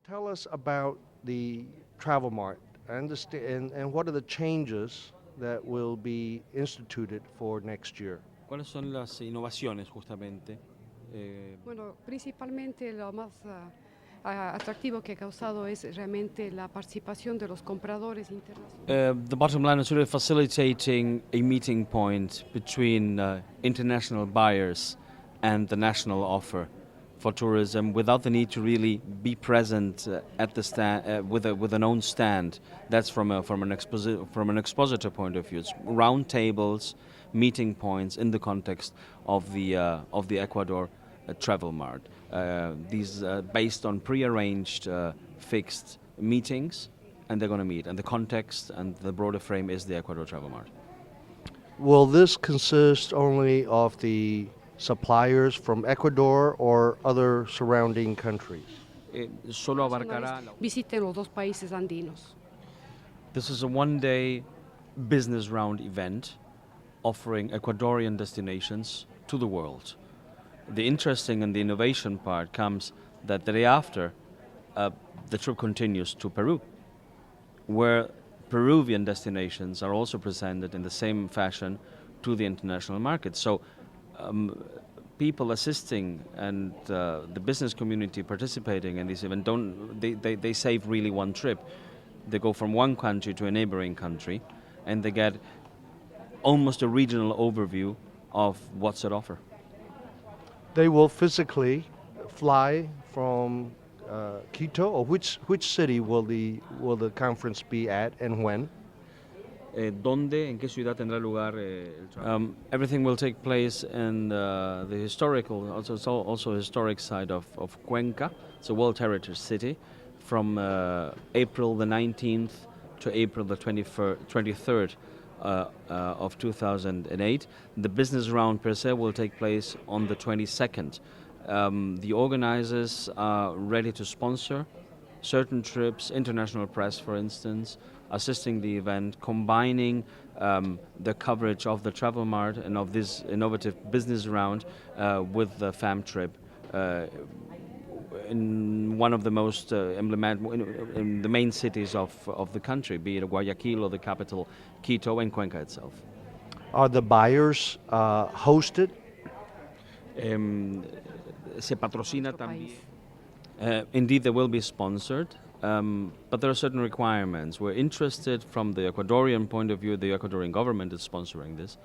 Tell us about the Travel Mart and what are the changes that will be instituted for next year. ¿Cuáles son las innovaciones justamente? Bueno, principalmente lo más atractivo que ha causado es realmente la participación de los compradores internacionales. The bottom line is really facilitating a meeting point between international buyers and the national offer for tourism without the need to really be present at the stand with an own stand. That's from an expositor point of view. It's round tables, meeting points in the context of the Ecuador Travel Mart. These based on prearranged, fixed meetings, and they're going to meet. And the context and the broader frame is the Ecuador Travel Mart. Will this consist only of the suppliers from Ecuador or other surrounding countries? Solo abarcará. Visiten los dos países andinos. This is a one-day business round event offering Ecuadorian destinations to the world. The interesting and the innovation part comes that the day after, the trip continues to Peru, where Peruvian destinations are also presented in the same fashion to the international market. So people assisting and the business community participating in this event they save really one trip. They go from one country to a neighboring country and they get almost a regional overview of what's at offer. They will physically fly from Quito, or which city will the conference be at and when? ¿Dónde, en qué ciudad tendrá lugar el travel? Everything will take place in the historical, also historic side of Cuenca. It's a World Heritage City from April the 19th to April the 23rd of 2008. The business round per se will take place on the 22nd. The organizers are ready to sponsor certain trips, international press for instance, assisting the event, combining the coverage of the Travel Mart and of this innovative business round with the FAM trip in one of the most emblematic, in the main cities of the country, be it Guayaquil or the capital Quito and Cuenca itself. Are the buyers hosted? Se patrocina también. Indeed, they will be sponsored, but there are certain requirements. We're interested from the Ecuadorian point of view, the Ecuadorian government is sponsoring this,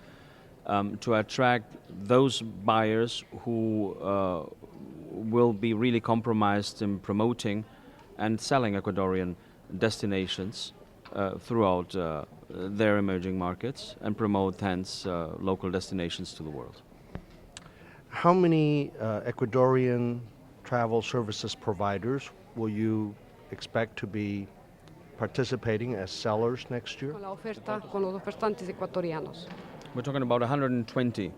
to attract those buyers who will be really compromised in promoting and selling Ecuadorian destinations throughout their emerging markets and promote hence local destinations to the world. How many Ecuadorian travel services providers will you expect to be participating as sellers next year? Con la oferta, con los ofertantes ecuatorianos. We're talking about 120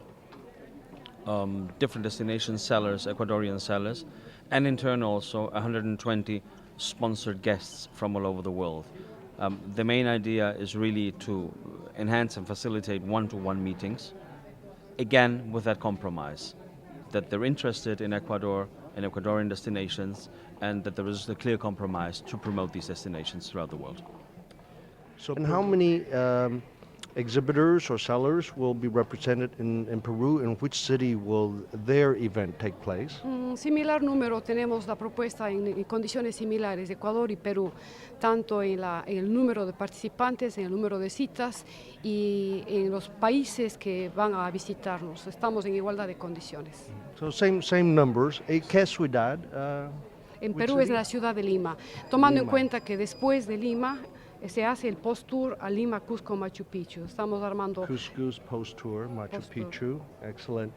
different destination sellers, Ecuadorian sellers, and in turn also 120 sponsored guests from all over the world. The main idea is really to enhance and facilitate one-to-one meetings, again with that compromise, that they're interested in Ecuador and Ecuadorian destinations, and that there is a clear compromise to promote these destinations throughout the world. So, and how many exhibitors or sellers will be represented in Peru, and which city will their event take place? Similar número, tenemos la propuesta en condiciones similares, Ecuador y Perú, tanto en el número de participantes, en el número de citas y en los países que van a visitarnos. Estamos en igualdad de condiciones. So same numbers. ¿Qué ciudad? En Perú es la ciudad de Lima, tomando en cuenta que después de Lima se hace el post-tour a Lima, Cusco, Machu Picchu. Estamos armando... Cusco's post-tour, Machu Picchu. Excellent.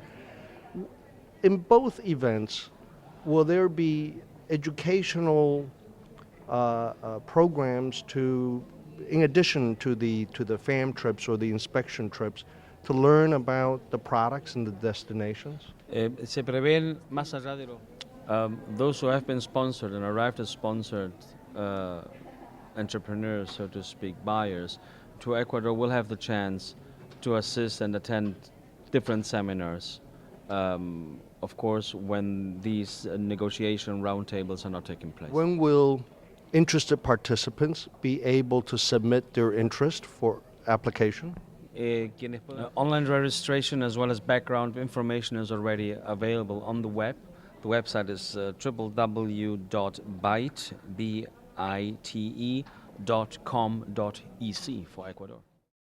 In both events, will there be educational programs in addition to the FAM trips or the inspection trips, to learn about the products and the destinations? Se prevén más allá de those who have been sponsored and arrived as sponsored entrepreneurs, so to speak, buyers, to Ecuador will have the chance to assist and attend different seminars of course, when these negotiation roundtables are not taking place. When will interested participants be able to submit their interest for application? Online registration as well as background information is already available on the web. The website is www.bite.com.ec for Ecuador.